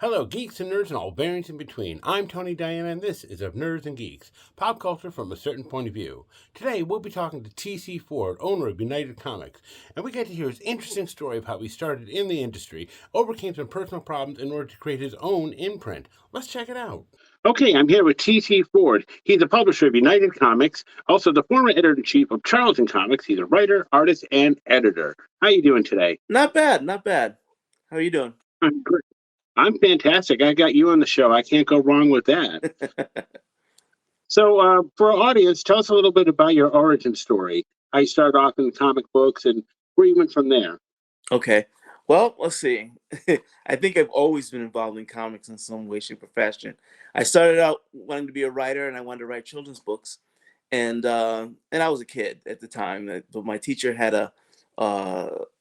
Hello, geeks and nerds and all variants in between. I'm Tony Diana, and this is Of Nerds and Geeks, pop culture from a certain point of view. Today, we'll be talking to T.C. Ford, owner of United Comics, and we get to hear his interesting story of how he started in the industry, overcame some personal problems in order to create his own imprint. Let's check it out. Okay, I'm here with T.C. Ford. He's the publisher of United Comics, also the former editor-in-chief of Charlton Comics. He's a writer, artist, and editor. How you doing today? Not bad, not bad. How are you doing? I'm great. I'm fantastic. I got you on the show. I can't go wrong with that. So, for our audience, tell us a little bit about your origin story. How you started off in comic books and where you went from there. Okay. Well, let's see. I think I've always been involved in comics in some way, shape, or fashion. I started out wanting to be a writer, and I wanted to write children's books. And I was a kid at the time. But my teacher had a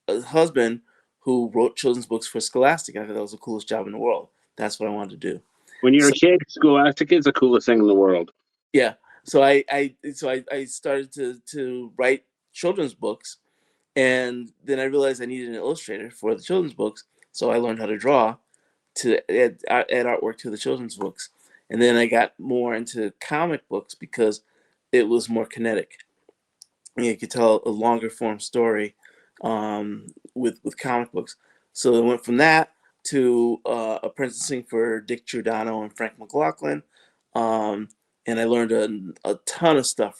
husband who wrote children's books for Scholastic. I thought that was the coolest job in the world. That's what I wanted to do. When you're So a kid, Scholastic is the coolest thing in the world. yeah. So I started to write children's books. And then I realized I needed an illustrator for the children's books, so I learned how to draw to add artwork to the children's books. And then I got more into comic books because it was more kinetic. You could tell a longer form story with comic books. So I went from that to apprenticing for Dick Giordano and Frank McLaughlin, and I learned a ton of stuff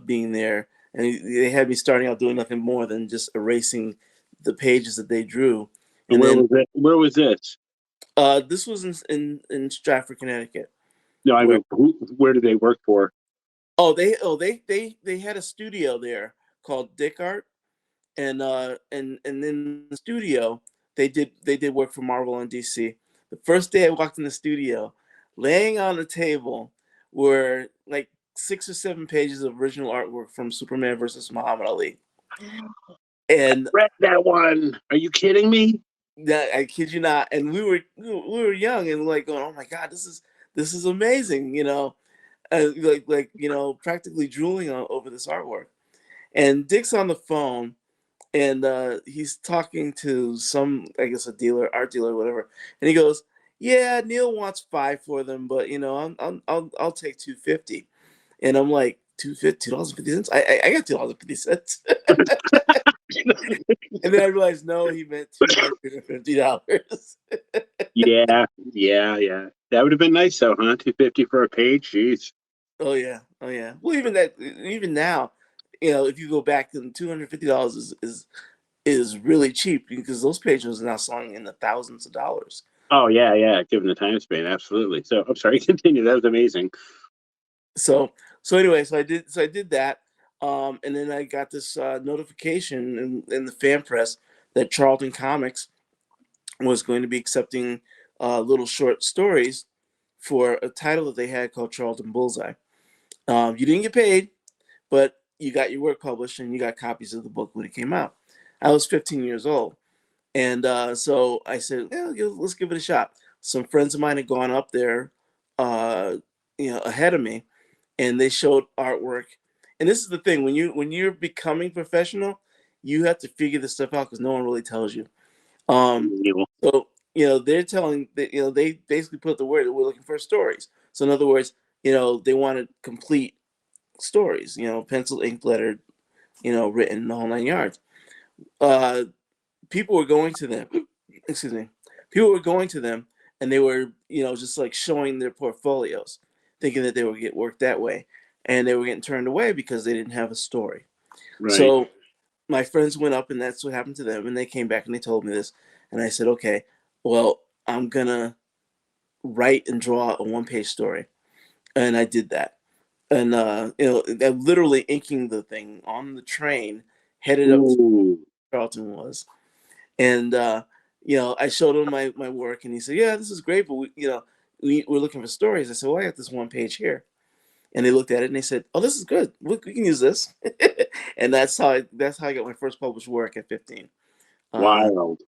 being there, and they had me starting out doing nothing more than just erasing the pages that they drew. And And where then was it? Where was this? this was in Stratford, Connecticut. No, I Where mean, where did they work for? they had a studio there called Dick Art, and in the studio they did work for Marvel and DC. The first day I walked in the studio, laying on the table were like 6 or 7 pages of original artwork from Superman versus Muhammad Ali. And Read that one. Are you kidding me? that, I kid you not. And we were young and like going, oh my god, this is amazing, practically drooling over this artwork. And Dick's on the phone, and he's talking to some, I guess, a dealer, art dealer, or whatever. And he goes, "Yeah, Neil wants 5 for them, but I'll take 250." And I'm like, $2.50? I got $2.50. And then I realized, no, he meant $250. Yeah, yeah. That would have been nice, though, huh? 250 for a page. Jeez. Oh yeah, oh yeah. Well, even now, if you go back, then $250 is really cheap because those pages are now selling in the thousands of dollars. Oh yeah. Given the time span, absolutely. So I'm sorry. Continue. That was amazing. So anyway, so I did that, and then I got this notification in the fan press that Charlton Comics was going to be accepting little short stories for a title that they had called Charlton Bullseye. You didn't get paid, but you got your work published and you got copies of the book when it came out. I was 15 years old, and so I said, "Yeah, let's give it a shot." Some friends of mine had gone up there, uh, ahead of me, and they showed artwork. And this is the thing: when you're becoming professional, you have to figure this stuff out because no one really tells you. Um, Unbelievable. so they're telling that they basically put the word that we're looking for stories. So in other words, they wanted complete stories, pencil, ink, lettered, written the whole 9 yards. Uh, People were going to them. Excuse me. People were going to them, and they were, just like showing their portfolios, thinking that they would get work that way, and they were getting turned away because they didn't have a story. Right. So my friends went up, and that's what happened to them. And they came back and they told me this, and I said, okay, well, I'm gonna write and draw a one-page story, and I did that. And I'm literally inking the thing on the train, headed up to Ooh. where Charlton was. And I showed him my work, and he said, "Yeah, this is great, but we're looking for stories." I said, "Well, I got this one page here," and they looked at it and they said, "Oh, this is good. We can use this." And that's how I got my first published work at 15, uh, Wild.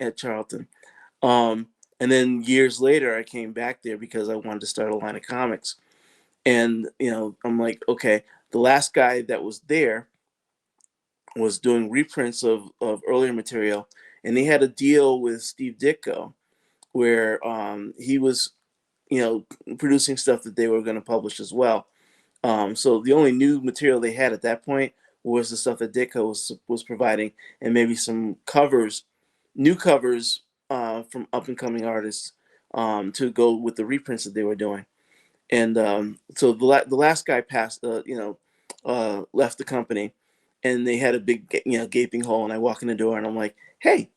at Charlton. Um, and then years later, I came back there because I wanted to start a line of comics, and I'm like, okay, the last guy that was there was doing reprints of earlier material, and he had a deal with Steve Ditko, where he was, producing stuff that they were going to publish as well. So the only new material they had at that point was the stuff that Ditko was providing, and maybe some covers, new covers from up and coming artists to go with the reprints that they were doing. And so the last guy passed, left the company, and they had a big gaping hole. And I walk in the door, and I'm like, "Hey,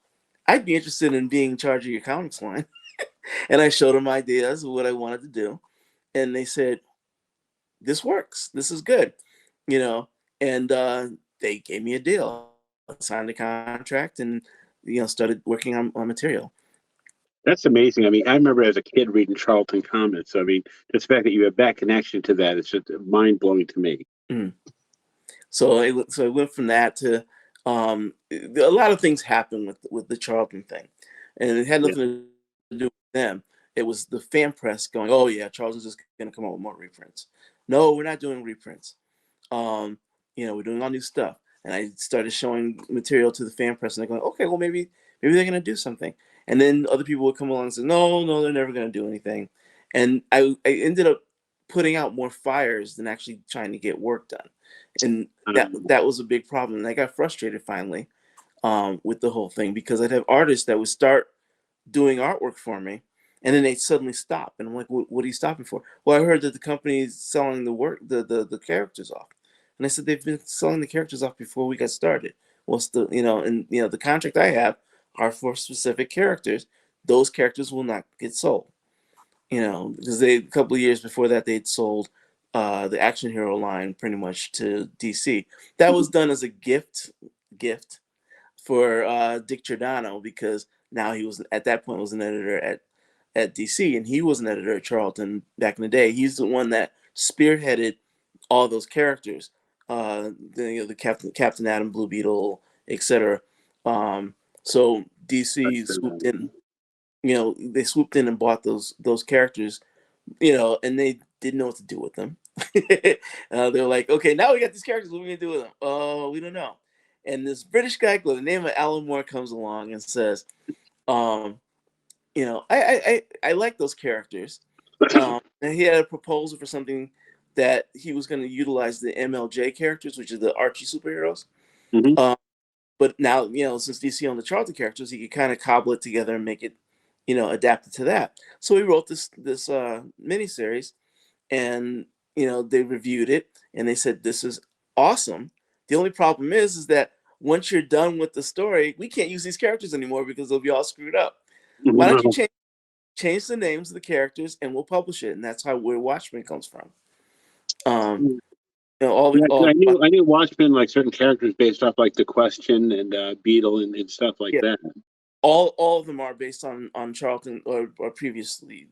I'd be interested in being in charge of your comics line." And I showed them ideas of what I wanted to do, and they said, "This works. This is good," you know. And they gave me a deal. I signed a contract, and started working on material. That's amazing. I mean, I remember as a kid reading Charlton Comics. So, I mean, the fact that you have that connection to that is just mind blowing to me. Mm. So I went from that to a lot of things happened with the Charlton thing, and it had Yeah. nothing to do with them. It was the fan press going, "Oh yeah, Charlton's just going to come out with more reprints." No, we're not doing reprints. Um, we're doing all new stuff. And I started showing material to the fan press, and they're going, "Okay, well maybe they're going to do something." And then other people would come along and say, "No, no, they're never going to do anything." And I ended up putting out more fires than actually trying to get work done, and that was a big problem. And I got frustrated finally with the whole thing, because I'd have artists that would start doing artwork for me, and then they suddenly stop, and I'm like, what are you stopping for? Well, I heard that the company is selling the work, the characters off. And I said, they've been selling the characters off before we got started. What's the and the contract I have are for specific characters. Those characters will not get sold, because a couple of years before that, they'd sold the action hero line pretty much to DC. That was done as a gift for Dick Giordano, because now he was at that point was an editor at DC, and he was an editor at Charlton back in the day. He's the one that spearheaded all those characters, the Captain Atom, Blue Beetle, etc. So DC swooped in. They swooped in and bought those characters, and they didn't know what to do with them. They were like, "Okay, now we got these characters. What are we gonna do with them? Oh, we don't know." And this British guy with the name of Alan Moore comes along and says, um, I like those characters. And he had a proposal for something that he was going to utilize the MLJ characters, which are the Archie superheroes. Mm-hmm. Um, but now, since DC owned the Charlton characters, he could kind of cobble it together and make it, adapted to that. So he wrote this miniseries, and they reviewed it, and they said, "This is awesome. The only problem is that once you're done with the story, we can't use these characters anymore because they'll be all screwed up. Why don't you change the names of the characters, and we'll publish it?" And that's where Watchmen comes from. Um, Yeah, 'cause all I knew Watchmen, like certain characters based off like the Question and Beetle and stuff like yeah, that. all of them are based on Charlton, or previously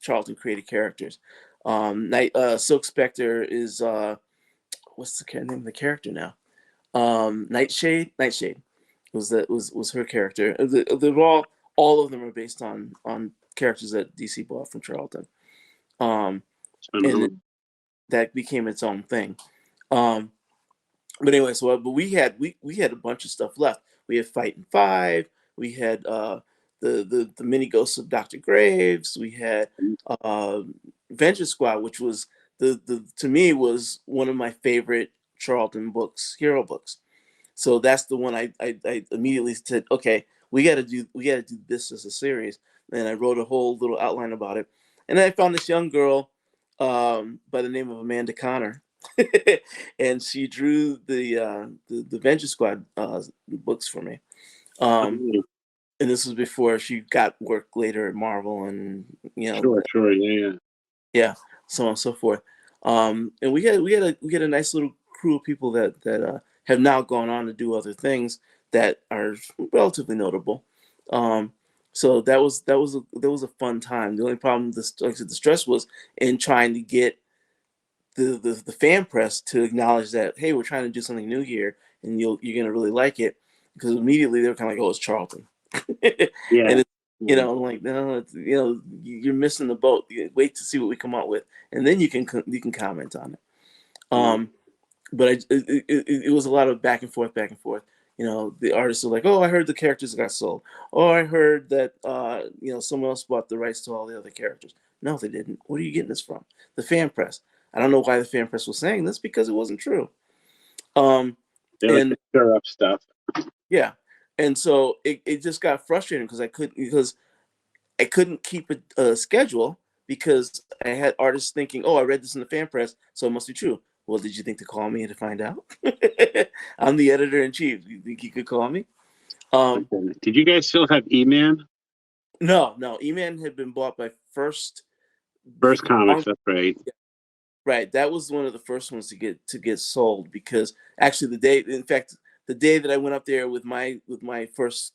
Charlton created characters. Silk Spectre is what's the name of the character now? Nightshade. Nightshade was her character. They're all of them are based on characters that DC bought from Charlton. And that became its own thing. But anyway, but we had a bunch of stuff left. We had Fighting Five. We had the mini ghosts of Dr. Graves. We had uh, Venture Squad, which was the to me was one of my favorite Charlton books, hero books. So that's the one I immediately said, okay, we got to do this as a series. And I wrote a whole little outline about it. And then I found this young girl by the name of Amanda Connor, and she drew the Venture Squad books for me. And this was before she got work later at Marvel, and Sure, yeah. yeah, so on and so forth. And we had a nice little crew of people that have now gone on to do other things that are relatively notable. So that was a fun time. The only problem, like I said, the stress was in trying to get the fan press to acknowledge that, hey, we're trying to do something new here, and you're gonna really like it, because immediately they were kind of like, oh, it's Charlton. Yeah. And it's, I'm like, no, you're missing the boat. Wait to see what we come out with, and then you can comment on it. But it was a lot of back and forth. the artists are like, oh, I heard the characters got sold. Oh, I heard that someone else bought the rights to all the other characters. No, they didn't. What are you getting this from? The fan press. I don't know why the fan press was saying this, because it wasn't true. They like And to stir up stuff. yeah, and so it just got frustrating because I couldn't keep a schedule, because I had artists thinking, oh, I read this in the fan press, so it must be true. Well, did you think to call me to find out? I'm the editor in chief. You think you could call me? Did you guys still have E-Man? No. E-Man had been bought by First Comics, that's right. Right. That was one of the first ones to get sold, because actually the day that I went up there with my first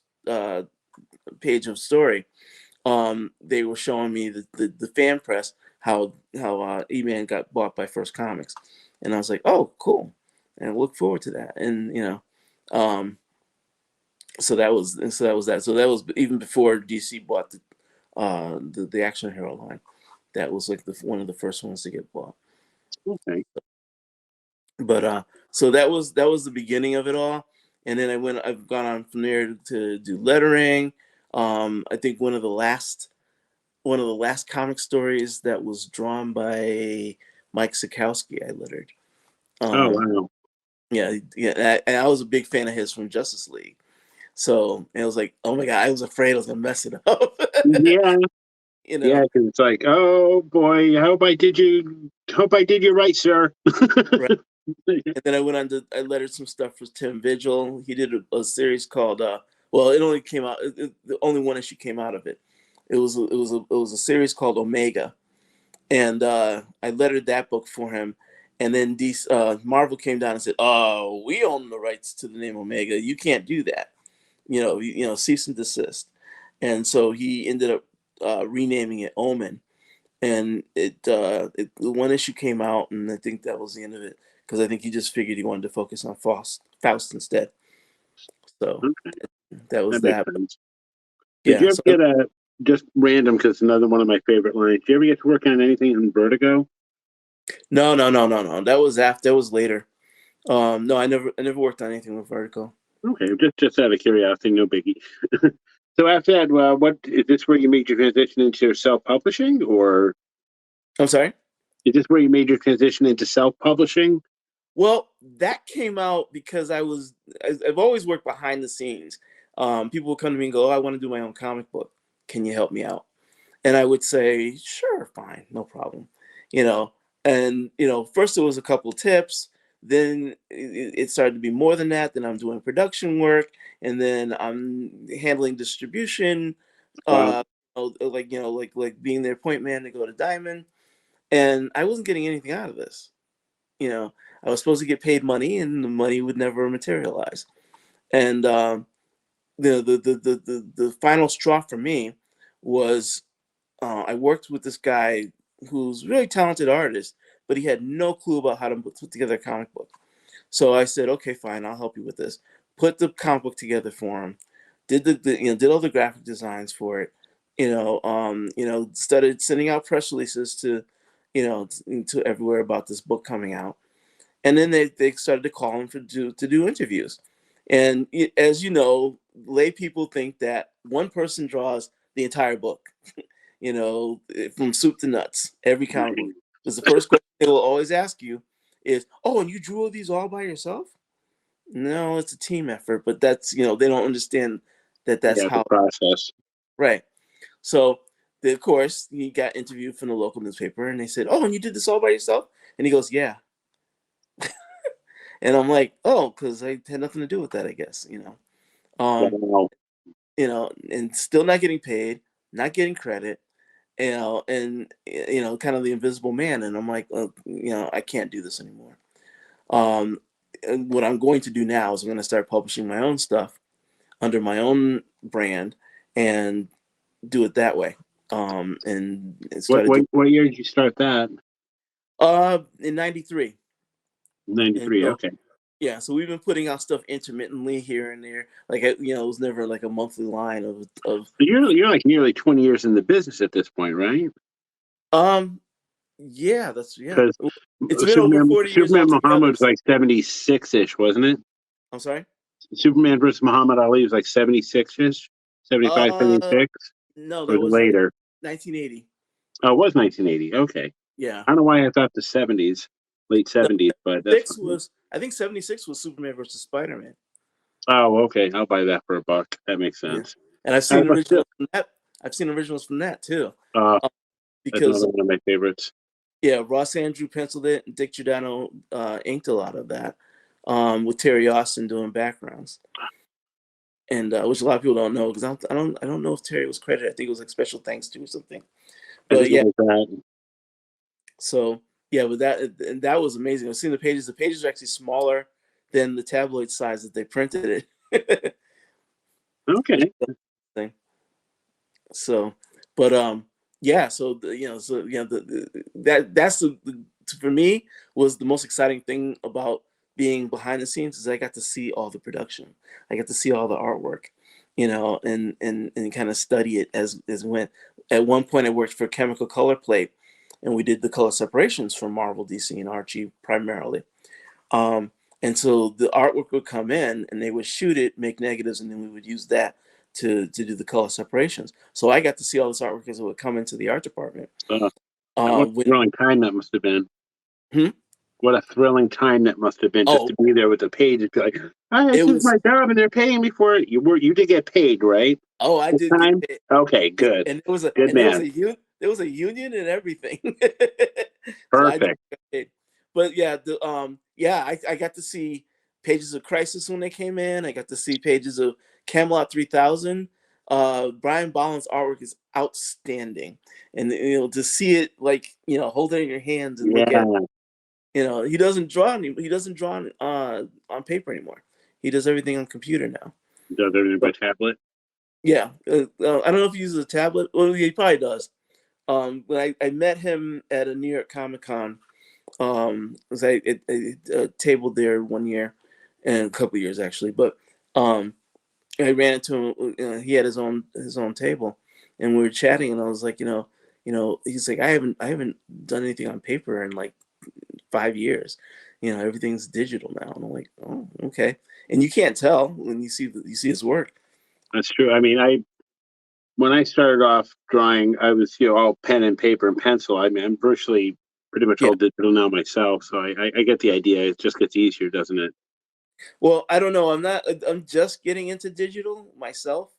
page of story, they were showing me the fan press, how E-Man got bought by First Comics, and I was like, oh, cool, and I look forward to that, and so that was that. So that was even before DC bought the Action Hero line. That was like one of the first ones to get bought. Okay. But so that was the beginning of it all, and then I've gone on from there to do lettering. I think one of the last comic stories that was drawn by Mike Sikowski, I lettered. Oh wow. Yeah, and I was a big fan of his from Justice League. So it was like, oh my god, I was afraid I was gonna mess it up. Yeah. Yeah, because it's like, oh boy, I hope I did you right, sir. right. And then I lettered some stuff for Tim Vigil. He did a series called well, it only came out, the only one issue came out of it. It was a series called Omega, and I lettered that book for him. And then Marvel came down and said, "Oh, we own the rights to the name Omega. You can't do that. Cease and desist." And so he ended up renaming it Omen. And the one issue came out, and I think that was the end of it, because I think he just figured he wanted to focus on Faust instead. So that was Makes that. sense. Did Yeah. you ever get just random, because another one of my favorite lines? Did you ever get to work on anything in Vertigo? No. That was after. That was later. No, I never worked on anything with Vertigo. Okay, just out of curiosity, no biggie. So after that, what is this where you made your transition into self-publishing, or I'm sorry? is this where you made your transition into self-publishing? Well, that came out because I've always worked behind the scenes. People would come to me and go, oh, I want to do my own comic book. Can you help me out? And I would say, sure, fine, no problem. And first it was a couple tips. Then it started to be more than that. Then I'm doing production work, and then I'm handling distribution, Wow. like being their point man to go to Diamond. And I wasn't getting anything out of this. I was supposed to get paid money, and the money would never materialize. And the final straw for me was I worked with this guy who's a really talented artist, but he had no clue about how to put together a comic book. So I said, okay, fine, I'll help you with this. Put the comic book together for him. Did did all the graphic designs for it. Started sending out press releases to everywhere about this book coming out. And then they started to call him to do interviews. And as you know, lay people think that one person draws the entire book, from soup to nuts, every comic book. Because the first question they will always ask you is, oh, and you drew these all by yourself? No, it's a team effort, but that's, they don't understand that's Yeah, how. the process. Right. So, of course, he got interviewed from the local newspaper, and they said, oh, and you did this all by yourself? And he goes, yeah. And I'm like, oh, because I had nothing to do with that, I guess, Wow. And still not getting paid, not getting credit, and kind of the invisible man. And I'm like, I can't do this anymore. And what I'm going to do now is I'm going to start publishing my own stuff under my own brand and do it that way. And What year did you start that? In '93. 93. Okay. Yeah, so we've been putting out stuff intermittently here and there. Like it was never like a monthly line of. So you're like nearly 20 years in the business at this point, right? Yeah, that's Because It's been over 40 years Superman altogether. Muhammad was like 76-ish, wasn't it? I'm sorry. Superman versus Muhammad Ali was like 76-ish, 75, Uh, 76, no, or that was it was later? 1980. Oh, it was 1980. Okay. Yeah. I don't know why I thought the 70s, late No, 70s, but that's six fine. was I think 76 was Superman versus Spider-Man. Oh, okay. I'll buy that for $1. That makes Yeah, sense. and I've seen But still, originals from that. I've seen originals from that too, uh, uh, that's because another one of my favorites. yeah, Ross Andrew penciled it, and Dick Giordano inked a lot of that, with Terry Austin doing backgrounds, and which a lot of people don't know because I don't know if Terry was credited. I think it was like special thanks to or something. I But think it yeah, was that. so yeah, but that and that was amazing. I've seen the pages. The pages are actually smaller than the tabloid size that they printed it. Which Okay. is interesting. So, but yeah. So that's for me was the most exciting thing about being behind the scenes is I got to see all the production. I got to see all the artwork, and kind of study it as went. At one point, I worked for Chemical Color Plate, and we did the color separations for Marvel, DC, and Archie primarily. Um, and so the artwork would come in and they would shoot it, make negatives, and then we would use that to do the color separations. So I got to see all this artwork as it would come into the art department. Uh, what a When thrilling time that must have been. hmm? What a thrilling time that must have been just Oh, to be there with the page and be like, "Ah, it this is was my job and they're paying me for it." You did get paid, right? oh, I This did get time? paid. Okay, good. And Good man. there was a union and everything. So I did Perfect. get paid. But yeah, I got to see pages of Crisis when they came in. I got to see pages of Camelot 3000. Brian Bolland's artwork is outstanding, and to see it like hold it in your hands and look at Yeah. he doesn't draw he doesn't draw on paper anymore. He does everything on computer now. The other by tablet. Yeah, I don't know if he uses a tablet. Well, yeah, he probably does. But I met him at a New York Comic Con. Was I tabled there one year, and a couple of years actually. But I ran into him. He had his own table, and we were chatting. And I was like, he's like, I haven't done anything on paper in like 5 years. Everything's digital now. And I'm like, oh, okay. And you can't tell when you see his work. That's true. I mean, when I started off drawing, I was all pen and paper and pencil. I mean, I'm virtually pretty much Yeah. all digital now myself, so I get the idea. It just gets easier, doesn't it? Well, I don't know. I'm just getting into digital myself.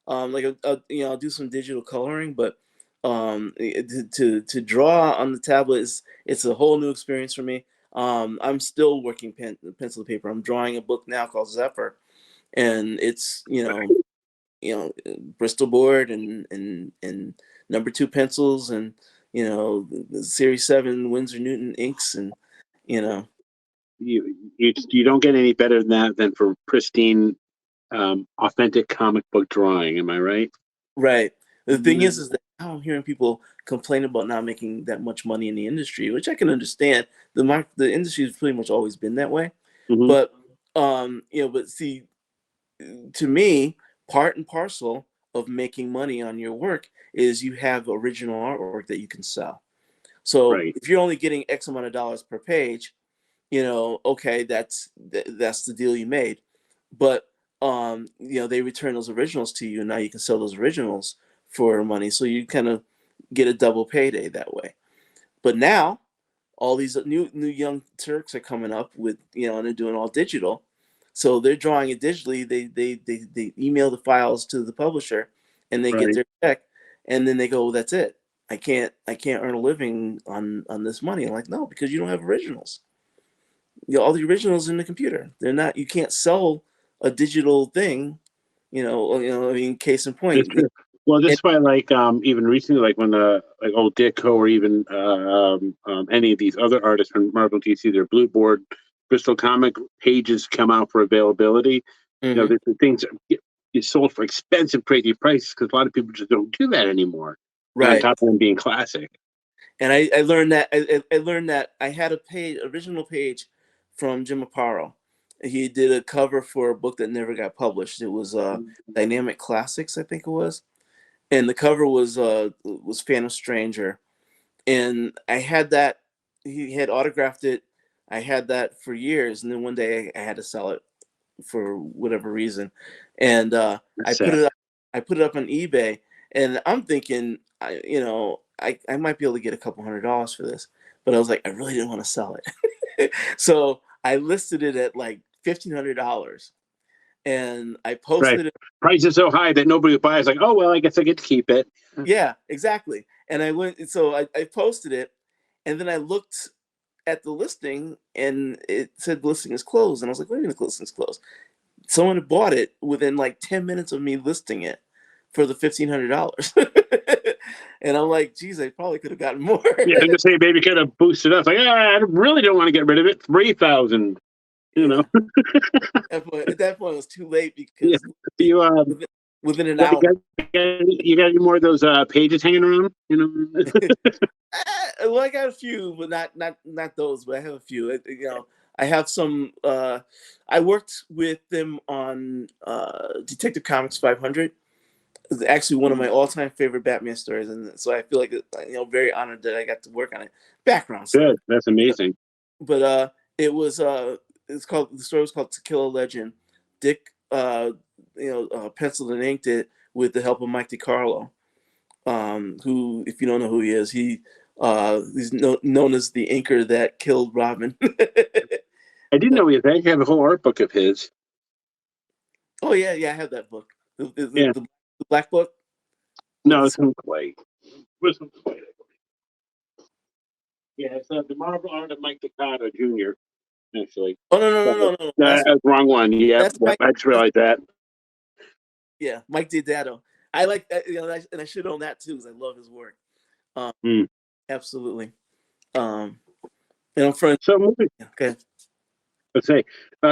Like I'll do some digital coloring, but to draw on the tablet it's a whole new experience for me. I'm still working pencil to paper. I'm drawing a book now called Zephyr, and it's Bristol board and number two pencils and the Series 7 Winsor Newton inks and you know You don't get any better than that than for pristine, authentic comic book drawing. Am I right? right. The thing is that now I'm hearing people complain about not making that much money in the industry, which I can understand. The industry has pretty much always been that way, Hmm. but but see, to me, part and parcel of making money on your work is you have original artwork that you can sell. So Right. if you're only getting X amount of dollars per page, okay, that's the deal you made. But they return those originals to you, and now you can sell those originals for money. So you kind of get a double payday that way. But now all these new young Turks are coming up with and they're doing all digital, so they're drawing it digitally. They email the files to the publisher, and they get Right. their check, and then they go, well, that's it. I can't earn a living on this money. I'm like, no, because you don't have originals. All the originals in the computer. They're not. You can't sell a digital thing. I mean, case in It's point. true. Well, And, that's why, like, even recently, like when like old Ditko or even any of these other artists from Marvel DC, their Blue Board, Crystal Comic pages come out for availability. Mhm, The things get sold for expensive, crazy prices because a lot of people just don't do that anymore. And on right. top of them being classic, And I learned that I learned that I had a original page from Jim Aparo. He did a cover for a book that never got published. It was Dynamic Classics, I think it was, and the cover was Phantom Stranger. And I had that. He had autographed it. I had that for years, and then one day I had to sell it for whatever reason, and I That's put sad. it up. I put it up on eBay, and I'm thinking, I might be able to get a couple $100 for this, but I was like, I really didn't want to sell it, so I listed it at like $1,500, and I Right. posted it. Price is so high that nobody would buy. It's like, oh well, I guess I get to keep it. Yeah, exactly. And I posted it, and then I looked at the listing, and it said the listing is closed, and I was like, wait a minute, the listing is closed. Someone had bought it within like 10 minutes of me listing it for the $1,500. And I'm like, geez, I probably could have gotten more. Yeah, and just say maybe kind of boost it up. Like, I really don't want to get rid of it. 3,000. You know. Yeah. At that point, it was too late Yeah. because You within an hour. you got any more of those pages hanging around? You know. Well, I got a few, but not those. But I have a few. I have some. I worked with them on Detective Comics 500. It's actually one of my all-time favorite Batman stories, and so I feel like very honored that I got to work on it. Background stuff, Good. That's amazing. but the story was called To Kill a Legend. Dick, penciled and inked it with the help of Mike DiCarlo, who, if you don't know who he is, he's known as the inker that killed Robin. I didn't know he had that. You have a whole art book of his. Oh yeah, I have that book, Yeah. the black book. No, it's some clay. With some clay. Yeah, it's the Marvel art of Mike DiCarlo Jr. Actually. Oh no. That's the wrong one. Yep, That's Mike. I just realized that. Yeah, Mike Diodato. I like that, and I should own that too because I love his work. Mm. Absolutely. And I'm friends. So moving. Okay. Let's say,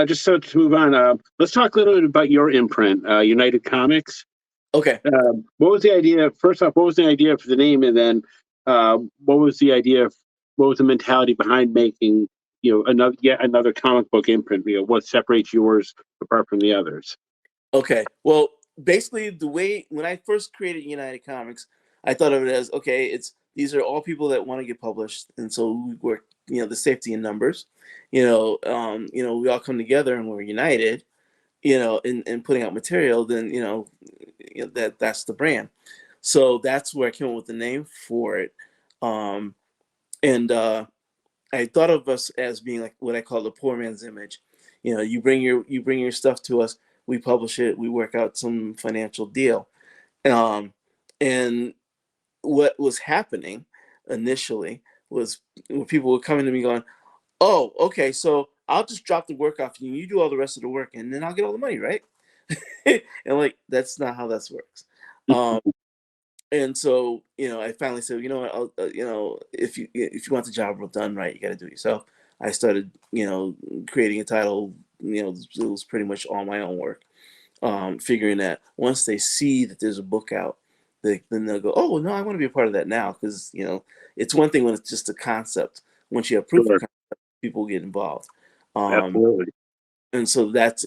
just so to move on, let's talk a little bit about your imprint, United Comics. Okay. What was the idea? First off, what was the idea for the name, and then what was the idea? What was the mentality behind making another comic book imprint? What separates yours apart from the others? Okay. Well, basically, the way when I first created United Comics, I thought of it as, okay, these are all people that want to get published, and so we work, the safety in numbers. We all come together and we're united, in putting out material. Then that's the brand. So that's where I came up with the name for it. And I thought of us as being like what I call the poor man's image. You bring your stuff to us, we publish it, we work out some financial deal. And what was happening initially was when people were coming to me going, "Oh, okay, so I'll just drop the work off you. You do all the rest of the work, and then I'll get all the money, right?" And like, that's not how this works. And so, I finally said, you know what, if you want the job done right, you got to do it yourself. I started, creating a title. It was pretty much all my own work. Figuring that once they see that there's a book out, then they'll go, oh no, I want to be a part of that now, because it's one thing when it's just a concept. Once you have proof of Sure. concept, people get involved. Absolutely. And so that's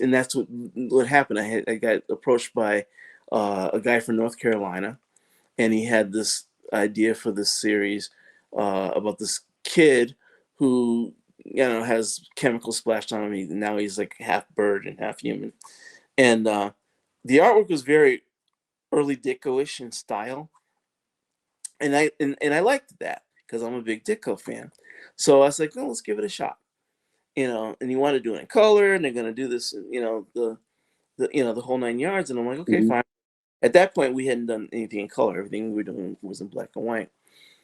what happened. I got approached by a guy from North Carolina, and he had this idea for this series about this kid who has chemicals splashed on him. Now he's like half bird and half human, and the artwork was very early Ditko-ish in style, and I liked that because I'm a big Ditko fan. So I was like, no, let's give it a shot. And you want to do it in color, and they're gonna do this, the whole 9 yards. And I'm like, okay, Mhm. fine. At that point, we hadn't done anything in color. Everything we were doing was in black and white.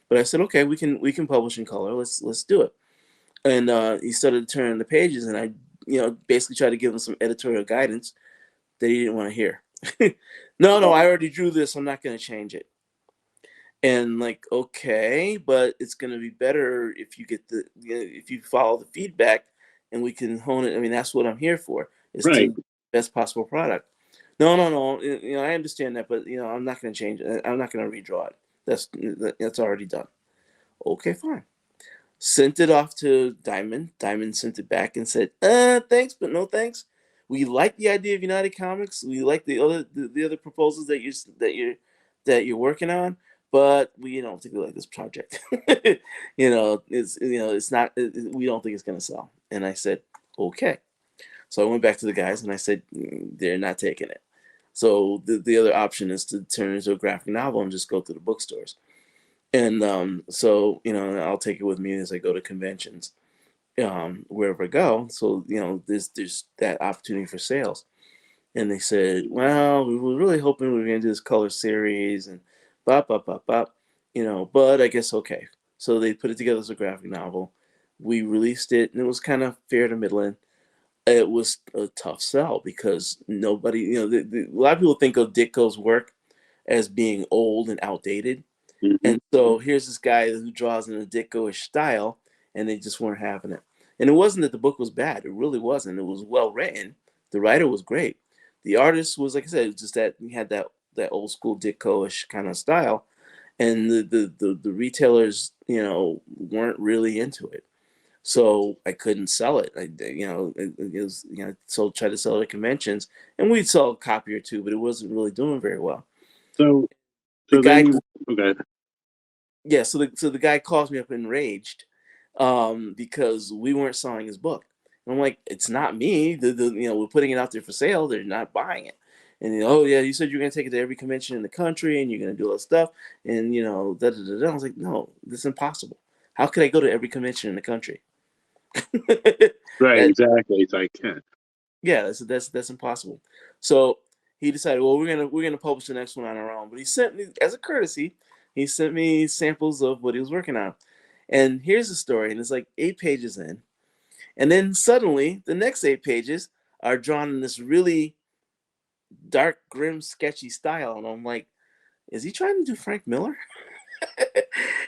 But I said, okay, we can publish in color. Let's do it. And he started turning the pages, and I, basically tried to give him some editorial guidance that he didn't want to hear. No, I already drew this. I'm not going to change it. And like, okay, but it's going to be better if you get if you follow the feedback, and we can hone it. I mean, that's what I'm here for, is Right. to best possible product. No. I understand that, but I'm not going to change it. I'm not going to redraw it. That's already done. Okay, fine. Sent it off to Diamond. Diamond sent it back and said, thanks, but no thanks. We like the idea of United Comics. We like the other proposals that you're working on, but we don't think we like this project. It's not. We don't think it's gonna sell." And I said, "Okay." So I went back to the guys and I said, they're not taking it. So the other option is to turn it into a graphic novel and just go to the bookstores. And so, I'll take it with me as I go to conventions, wherever I go. So, there's that opportunity for sales. And they said, well, we were really hoping we were going to do this color series and bop, bop, bop, bop, but I guess okay. So they put it together as a graphic novel. We released it, and it was kind of fair to middling. It was a tough sell because nobody, a lot of people think of Ditko's work as being old and outdated. Mm-hmm. And so here's this guy who draws in a Ditko-ish style, and they just weren't having it. And it wasn't that the book was bad. It really wasn't. It was well written. The writer was great. The artist was, like I said, just that he had that old school Ditko-ish kind of style. And the retailers, weren't really into it. So I couldn't sell it. It was, so tried to sell it at conventions, and we'd sell a copy or two, but it wasn't really doing very well. So The so then guy, you okay. yeah, so the guy calls me up enraged, because we weren't selling his book. And I'm like, it's not me. We're putting it out there for sale. They're not buying it. And oh yeah, you said you're gonna take it to every convention in the country, and you're gonna do all this stuff. And da da da. I was like, no, this is impossible. How could I go to every convention in the country? Right, that exactly. It's like Yeah, that's impossible. So he decided, well, we're gonna publish the next one on our own. But he sent me, as a courtesy, he sent me samples of what he was working on. And here's the story, and it's like 8 pages in, and then suddenly the next 8 pages are drawn in this really dark, grim, sketchy style, and I'm like, is he trying to do Frank Miller?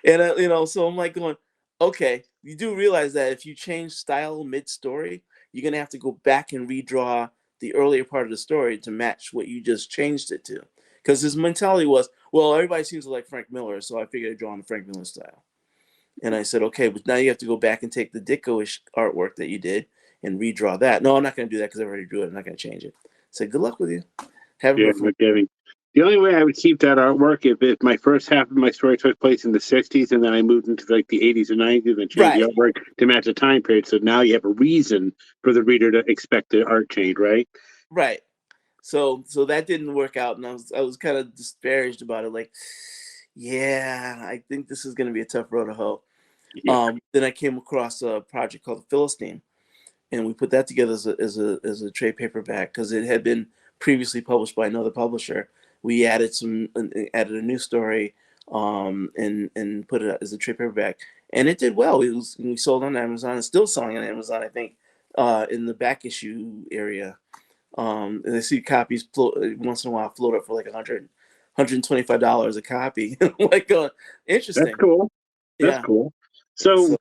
And so I'm like going, okay, you do realize that if you change style mid-story, you're gonna have to go back and redraw the earlier part of the story to match what you just changed it to. Because his mentality was, well, everybody seems to like Frank Miller, so I figured I'd draw in the Frank Miller style. And I said, okay, but now you have to go back and take the Ditko-ish artwork that you did and redraw that. No, I'm not gonna do that because I already drew it. I'm not gonna change it. I said, good luck with you. Haven't yeah, heard from. no kidding. The only way I would keep that artwork if my first half of my story took place in the '60s and then I moved into like the '80s and '90s and changed the Right, artwork to match the time period. So now you have a reason for the reader to expect the art change, right? right. So that didn't work out, and I was kind of disparaged about it. Like, yeah, I think this is going to be a tough road to hoe. Yeah, Then I came across a project called the Philistine, and we put that together as a trade paperback because it had been previously published by another publisher. We added added a new story, and put it out as a trade paperback, and it did well. We sold on Amazon. It's still selling on Amazon, I think, in the back issue area. And I see copies once in a while float up for like $125 a copy. Like, that's interesting. cool. That's Yeah. cool. So So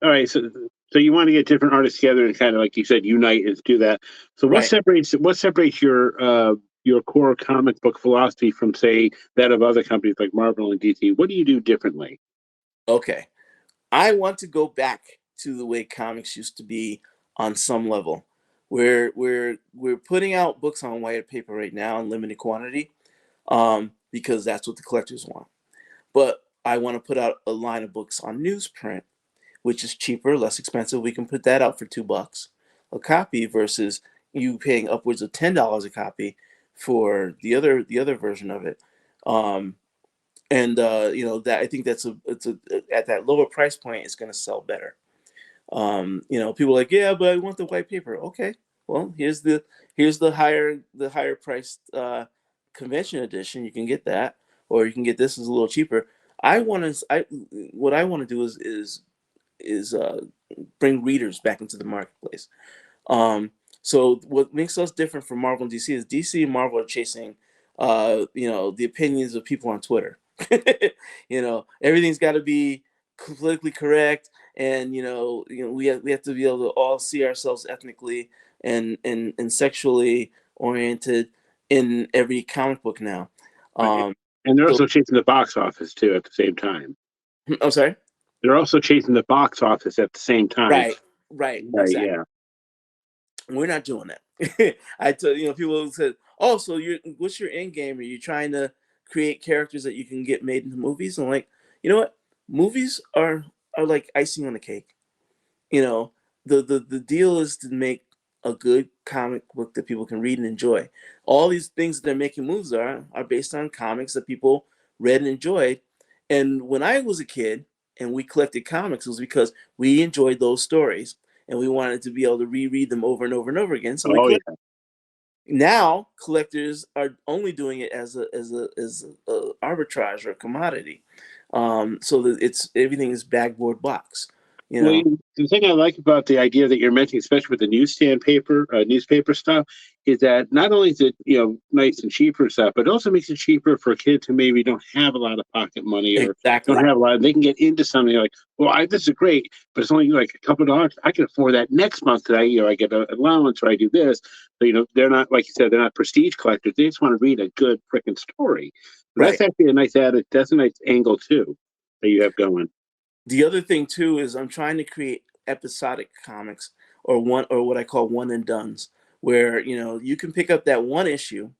all right, so you want to get different artists together and kind of like you said, unite and do that. So right. what separates your core comic book philosophy from say that of other companies like Marvel and DC? What do you do differently? Okay. I want to go back to the way comics used to be on some level. We're putting out books on white paper right now in limited quantity, because that's what the collectors want. But I want to put out a line of books on newsprint, which is cheaper, less expensive. We can put that out for $2 a copy versus you paying upwards of $10 a copy for the other version of it. Um, and that I think it's a at that lower price point, it's going to sell better. People are like, yeah, but I want the white paper. Okay, well, here's the higher priced convention edition. You can get that, or you can get this as a little cheaper. What I want to do is bring readers back into the marketplace. So what makes us different from Marvel and DC is DC and Marvel are chasing, the opinions of people on Twitter. Everything's got to be politically correct, and we have to be able to all see ourselves ethnically and sexually oriented in every comic book now. Right. Um, And they're so also chasing the box office too at the same time. I'm sorry. They're also chasing the box office at the same time. Right, right, Right, exactly. yeah. We're not doing that. I tell people said, "Oh, so what's your end game? Are you trying to create characters that you can get made into movies?" I'm like, you know what? Movies are like icing on the cake. You know, the deal is to make a good comic book that people can read and enjoy. All these things that they're making movies are based on comics that people read and enjoyed. And when I was a kid and we collected comics, it was because we enjoyed those stories and we wanted to be able to reread them over and over and over again. So we Oh collect. yeah. Now collectors are only doing it as a arbitrage or a commodity, so that it's everything is backboard box, you Well, know. the thing I like about the idea that you're mentioning, especially with the newsstand paper, newspaper stuff, is that not only is it nice and cheaper and stuff, but it also makes it cheaper for kids who maybe don't have a lot of pocket money or don't Exactly. have a lot. They can get into something like, well, this is great, but it's only like a couple of dollars. I can afford that next month that I get an allowance or I do this. So, they're not, like you said, they're not prestige collectors. They just want to read a good freaking story. So that's Right. actually a nice added. That's a nice angle too that you have going. The other thing too is I'm trying to create episodic comics, or what I call one and dones, where you can pick up that one issue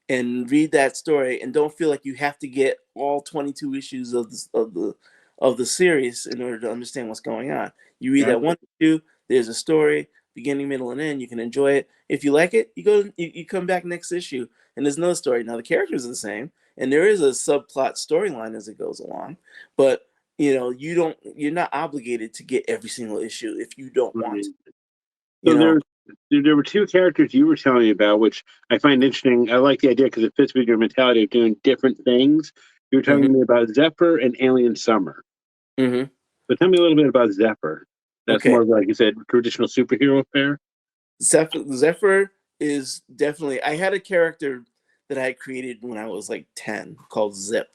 and read that story and don't feel like you have to get all 22 issues of the series in order to understand what's going on. You read that Gotcha. one issue, there's a story, beginning, middle, and end. You can enjoy it. If you like it, you come back next issue and there's another story. Now the characters are the same and there is a subplot storyline as it goes along, but you're not obligated to get every single issue if you don't want Right. to, you So know. there were two characters you were telling me about, which I find interesting. I like the idea because it fits with your mentality of doing different things. You were Hmm. telling me about Zephyr and Alien Summer. Hmm. But tell me a little bit about Zephyr. That's Okay. more of, like you said, traditional superhero fare. Zephyr is definitely. I had a character that I had created when I was like 10 called Zip,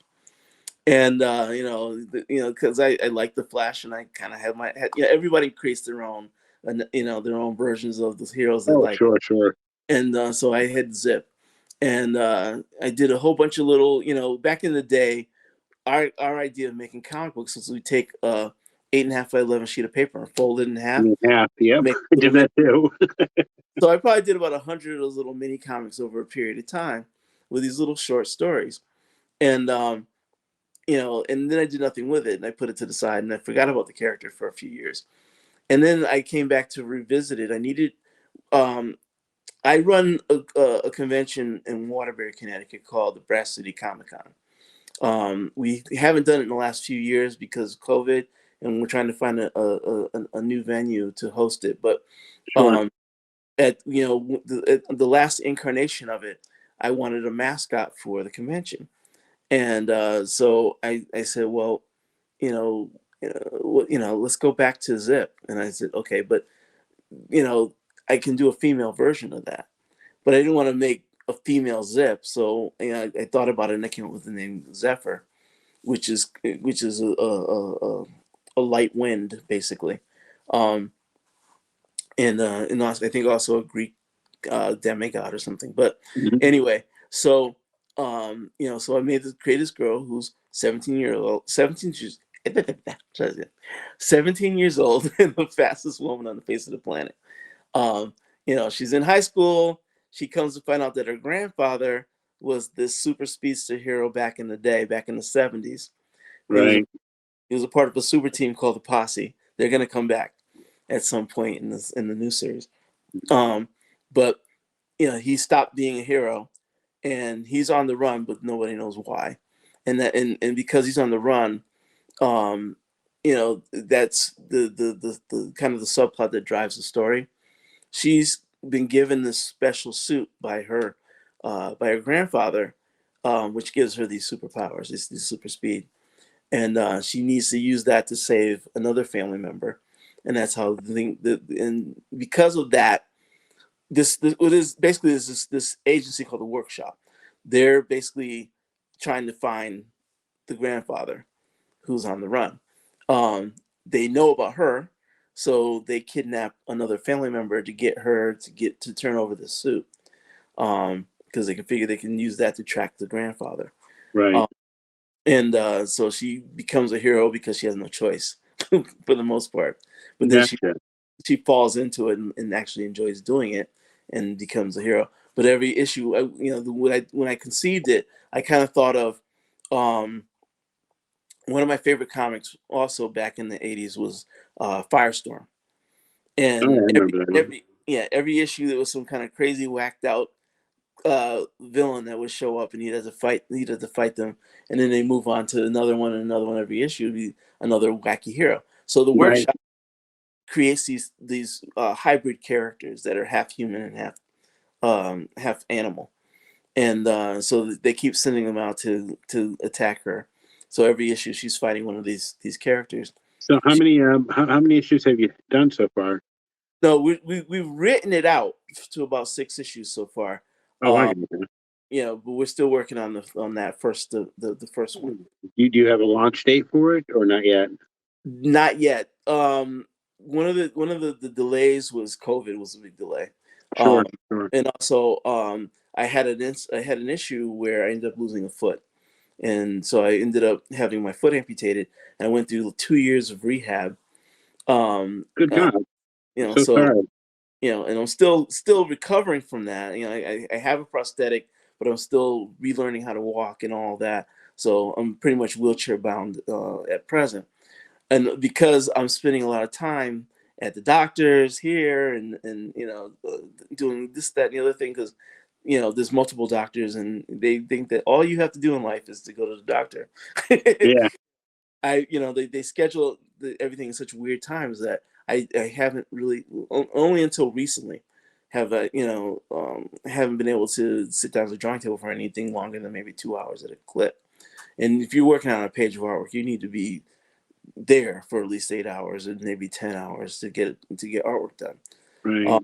and because I like the Flash, and I kind of have everybody creates their own, their own versions of the heroes they Oh, like, sure, sure. and so I had Zip, and I did a whole bunch of little, back in the day, our idea of making comic books was we take 8.5 by 11 sheet of paper and fold it in half, Yeah, yep. make I little did mini. that too. So I probably did about 100 of those little mini comics over a period of time with these little short stories. And, and then I did nothing with it and I put it to the side and I forgot about the character for a few years. And then I came back to revisit it. Um, I run a convention in Waterbury, Connecticut called the Brass City Comic Con. We haven't done it in the last few years because of COVID, and we're trying to find a new venue to host it. But Sure. um, at the last incarnation of it, I wanted a mascot for the convention, and so I said, well, you know, let's go back to Zip, and I said, okay, but you know, I can do a female version of that, but I didn't want to make a female Zip, so I thought about it and I came up with the name Zephyr, which is a light wind basically. Um, and also, I think also a Greek demigod or something. But Mhm. anyway, so so I create this girl who's 17 years old, 17 years old, and the fastest woman on the face of the planet. Um, she's in high school. She comes to find out that her grandfather was this super speedster hero back in the day, back in the 70s. He was a Right. he was a part of a super team called the Posse. They're gonna come back at some point in the new series. Um, but he stopped being a hero, and he's on the run, but nobody knows why. And because he's on the run, that's the kind of the subplot that drives the story. She's been given this special suit by her grandfather, which gives her these superpowers, these super speed, and she needs to use that to save another family member, and that's how and because of that, this what is basically this agency called the Workshop. They're basically trying to find the grandfather who's on the run. They know about her, so they kidnap another family member to get her to turn over the suit, because they can figure they can use that to track the grandfather. Right. Um, and so she becomes a hero because she has no choice for the most part. But then Gotcha. she falls into it and actually enjoys doing it and becomes a hero. But every issue, when I conceived it, I kind of thought of um, one of my favorite comics also back in the 80s was Firestorm. Oh, I And remember that one. yeah, every issue there was some kind of crazy whacked out villain that would show up, and he'd have to fight them, and then they move on to another one and another one. Every issue would be another wacky hero. So the Right. workshop creates these hybrid characters that are half human and half animal, and so they keep sending them out to attack her. So every issue she's fighting one of these characters. So She, how many issues have you done so far? no, we've written it out to about 6 issues so far. Oh, I Um, get it. but we're still working on that first the first one. Do you have a launch date for it or not yet? Not yet. One of the delays was COVID was a big delay, Sure, um, sure. and also I had an issue where I ended up losing a foot, and so I ended up having my foot amputated, and I went through 2 years of rehab. Um, Good uh, God. I'm so so sorry. and I'm still recovering from that. I have a prosthetic, but I'm still relearning how to walk and all that. So I'm pretty much wheelchair bound at present. And because I'm spending a lot of time at the doctors here and doing this, that, and the other thing, because there's multiple doctors and they think that all you have to do in life is to go to the doctor. Yeah, They schedule everything in such weird times that I haven't really only until recently have haven't been able to sit down at the drawing table for anything longer than maybe 2 hours at a clip. And if you're working on a page of artwork, you need to be there for at least 8 hours and maybe 10 hours to get artwork done. right.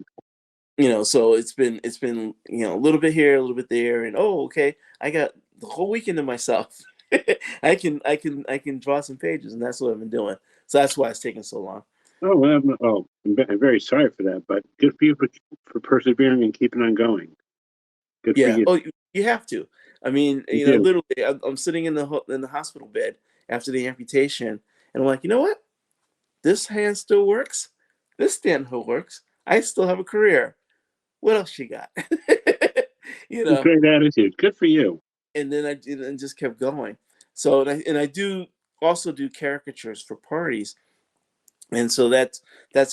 So it's been a little bit here, a little bit there, and okay, I got the whole weekend to myself. I can draw some pages, and that's what I've been doing. So that's why it's taking so long. Oh, well, I'm very sorry for that, but good for you for persevering and keeping on going. Good for Yeah. you. Oh, you have to. I mean, You do. literally, I'm sitting in the hospital bed after the amputation, and I'm like, you know what? This hand still works. This stand still works. I still have a career. What else you got? you know, Great attitude. Good for you. and then I did and just kept going. So and I do also do caricatures for parties, and so that's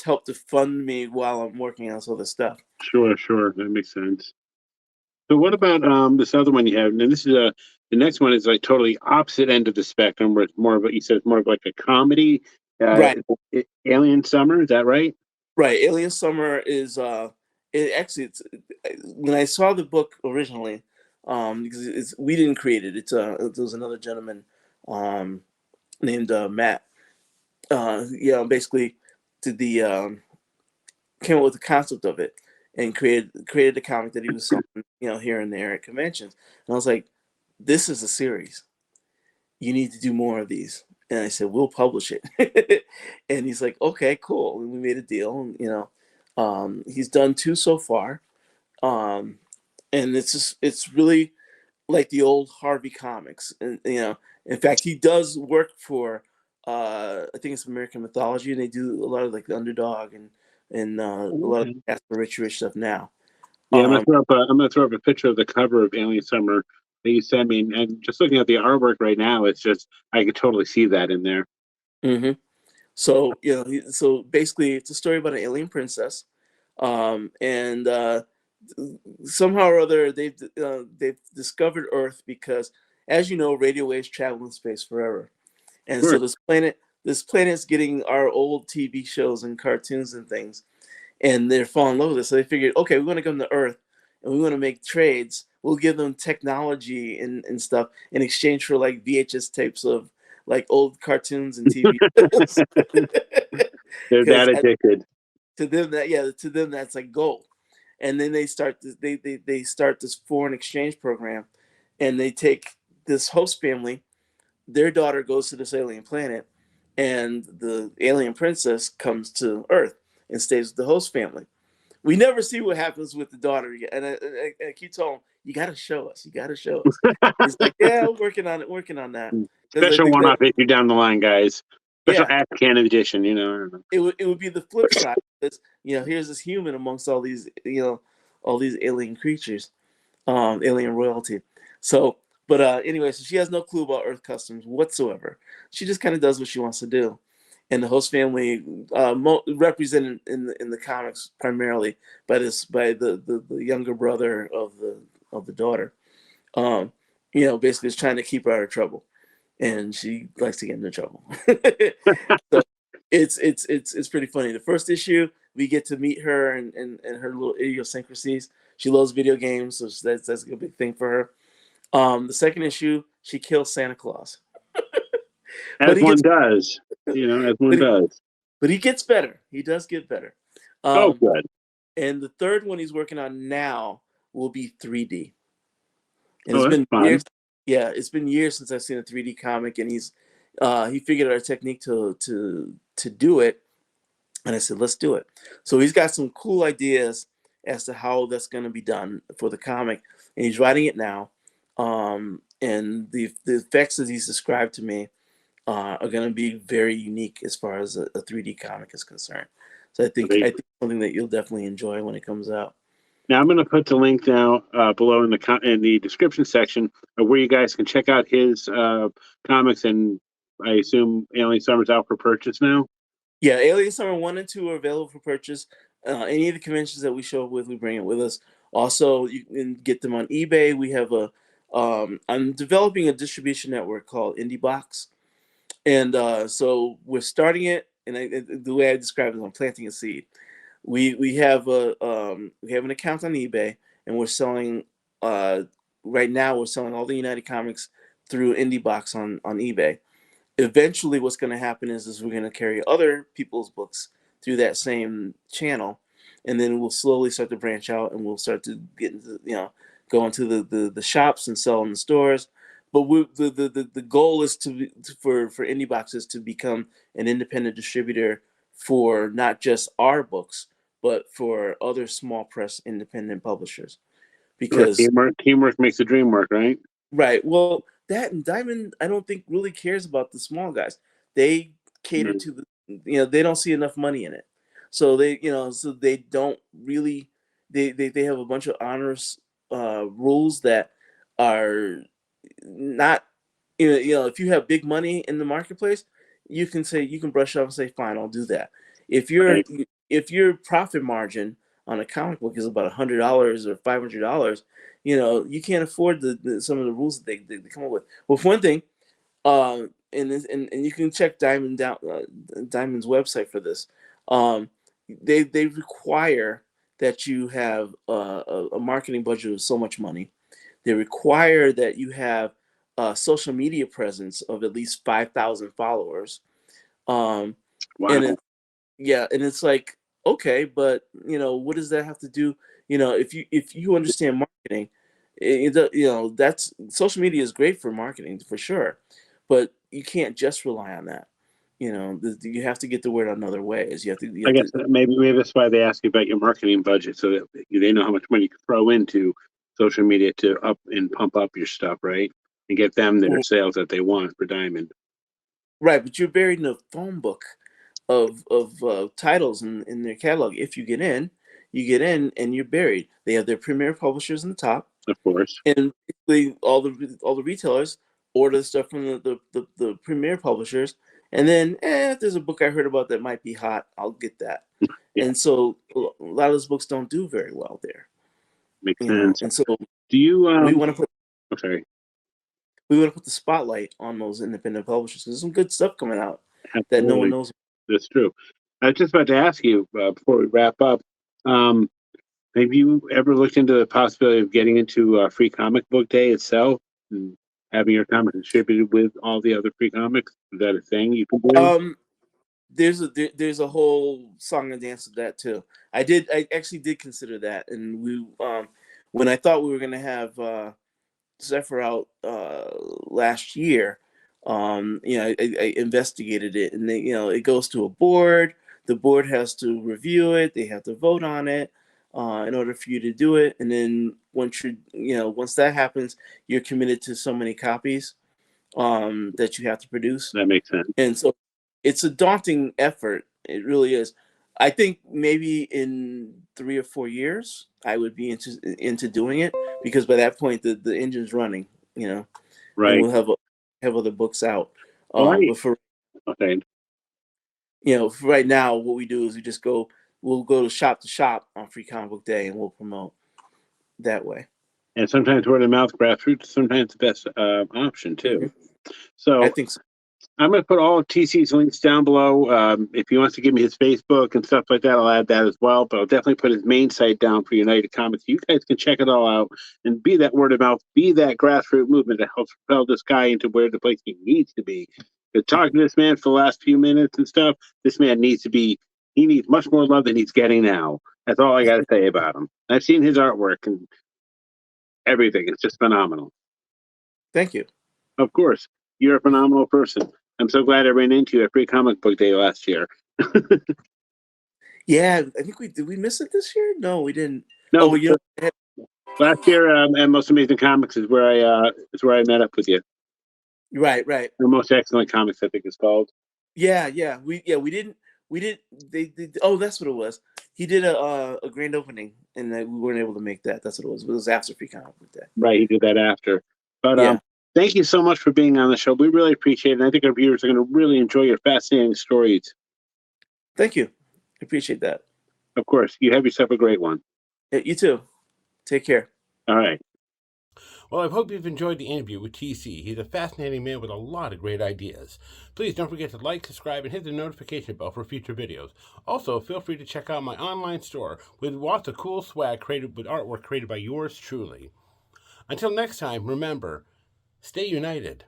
helped to fund me while I'm working on this other stuff. Sure, sure. That makes sense. So what about this other one you have? And this is the next one is like totally opposite end of the spectrum, where it's more of a you said it's more of like a comedy. Uh, Right, Alien Summer, is that right? right. Alien Summer is it actually it's when I saw the book originally, because we didn't create it. There was another gentleman um named Matt. Basically did the came up with the concept of it and created the comic that he was selling, here and there at conventions. And I was like, this is a series. You need to do more of these. And I said, we'll publish it. And he's like, okay, cool. And we made a deal. And, he's done 2 so far. Um, and it's really like the old Harvey comics. And, in fact, he does work for, I think it's American Mythology, and they do a lot of like the Underdog and a Oh, lot of okay. Casper Rich stuff now. Yeah, Um, I'm gonna throw up a picture of the cover of Alien Summer that you sent me, and just looking at the artwork right now, it's just I could totally see that in there. mhm. So so basically, it's a story about an alien princess, and somehow or other they've discovered Earth because, as you know, radio waves travel in space forever, Of and so course. this planet's getting our old TV shows and cartoons and things, and they're falling in love with it. So they figured, okay, we want to come to Earth, and we want to make trades. We'll give them technology and stuff in exchange for like VHS tapes of like old cartoons and TV shows. They're that Because addicted. to them that's like gold. And then they start this foreign exchange program, and they take this host family. Their daughter goes to this alien planet, and the alien princess comes to Earth and stays with the host family. We never see what happens with the daughter yet, and I keep telling him, "You got to show us. You got to show us." He's like, "Yeah, working on it, working on that." Because I Special think that one-off issue down the line, guys. Special yeah, Afghan edition. I don't know. it would be the flip side. Because here's this human amongst all these alien creatures, alien royalty. So, but anyway, so she has no clue about Earth customs whatsoever. She just kind of does what she wants to do, and the host family represented in the comics primarily by the younger brother of the daughter. Basically is trying to keep her out of trouble, and she likes to get into trouble. So it's pretty funny. The first issue, we get to meet her and her little idiosyncrasies. She loves video games, so that's a big thing for her. The second issue, she kills Santa Claus, but As he one gets does, as one but he, does. but he gets better. He does get better. Oh, Um, good. and the third one he's working on now will be 3D. And Oh, it's that's been fun. years. Yeah, it's been years since I've seen a 3D comic, and he figured out a technique to do it, and I said, let's do it. So he's got some cool ideas as to how that's going to be done for the comic, and he's writing it now. And the effects that he's described to me are going to be very unique as far as a 3D comic is concerned. So I think something that you'll definitely enjoy when it comes out. Now I'm going to put the link now below in the description section of where you guys can check out his comics, and I assume Alien Summer's out for purchase now. Yeah, Alien Summer 1 and 2 are available for purchase. Any of the conventions that we show up with, we bring it with us. Also, you can get them on eBay. We have I'm developing a distribution network called IndieBox. And so we're starting it, and the way I describe it is I'm planting a seed. We have an account on eBay, and we're selling right now we're selling all the United Comics through IndieBox on eBay. Eventually what's going to happen is we're going to carry other people's books through that same channel, and then we'll slowly start to branch out, and we'll start to get into go into the shops and sell in the stores. But the goal is for indie boxes to become an independent distributor for not just our books but for other small press independent publishers, Sure, because teamwork makes the dream work, right? right. Well, that and Diamond, I don't think really cares about the small guys. They cater Mm. to they don't see enough money in it. So so they don't really, they have a bunch of onerous rules that are not, if you have big money in the marketplace, you can brush off and say, fine, I'll do that. If your Right. if your profit margin on a comic book is about $100 or $500, you can't afford some of the rules that they come up with. Well, for one thing, and you can check Diamond's website for this. They require that you have a marketing budget of so much money. They require that you have a social media presence of at least 5,000 followers. Um, and Wow. and it's like, okay, but what does that have to do? If you understand marketing, that's social media is great for marketing for sure, but you can't just rely on that. You have to get the word out in other ways. You I have guess to. maybe that's why they ask you about your marketing budget, so that they know how much money you can throw into social media to up and pump up your stuff, right? And get them their sales that they want for Diamond. Right, but you're buried in a phone book of titles in their catalog. If you get in, and you're buried. They have their premier publishers in the top, Of course. and basically all the retailers order the stuff from the premier publishers, and then if there's a book I heard about that might be hot, I'll get that. Yeah, And so a lot of those books don't do very well there, makes sense. and so Do you we want to put I'm sorry. the spotlight on those independent publishers, because there's some good stuff coming out that no one Absolutely. knows. That's true. I was just about to ask you before we wrap up. Um, have you ever looked into the possibility of getting into Free Comic Book Day itself and having your comic distributed with all the other free comics? Is that a thing you can do? There's a whole song and dance with that too. I actually did consider that, and when I thought we were gonna have Zephyr out last year, I investigated it, and it goes to a board. The board has to review it. They have to vote on it in order for you to do it. And then once that happens, you're committed to so many copies that you have to produce. That makes sense. And so it's a daunting effort. It really is. I think maybe in 3 or 4 years I would be into doing it, because by that point the engine's running, and Right. we'll have other books out. Well, But for okay. For right now, what we do is we'll go to shop on Free Comic Book Day, and we'll promote that way. And sometimes word of mouth, grassroots, sometimes the best option too. Mm-hmm. So I think so. I'm going to put all of TC's links down below. If he wants to give me his Facebook and stuff like that, I'll add that as well. But I'll definitely put his main site down for United Comics. You guys can check it all out and be that word of mouth, be that grassroots movement that helps propel this guy into where the place he needs to be. But talking to this man for the last few minutes and stuff, this man he needs much more love than he's getting now. That's all I got to say about him. I've seen his artwork and everything. It's just phenomenal. Thank you. Of course, you're a phenomenal person. I'm so glad I ran into you at Free Comic Book Day last year. Yeah, I think did we miss it this year? No, we didn't. No, Oh, last year at Most Amazing Comics is where I met up with you. right. The Most Excellent Comics, I think it's called. Yeah. We didn't. They oh, that's what it was. He did a grand opening, and we weren't able to make that. That's what it was. It was after Free Comic Book Day. Right, he did that after. But Yeah. Thank you so much for being on the show. We really appreciate it. And I think our viewers are going to really enjoy your fascinating stories. Thank you. I appreciate that. Of course, you have yourself a great one. Yeah, you too. Take care. All right. Well, I hope you've enjoyed the interview with TC. He's a fascinating man with a lot of great ideas. Please don't forget to like, subscribe, and hit the notification bell for future videos. Also, feel free to check out my online store with lots of cool swag created with artwork created by yours truly. Until next time, remember, stay united.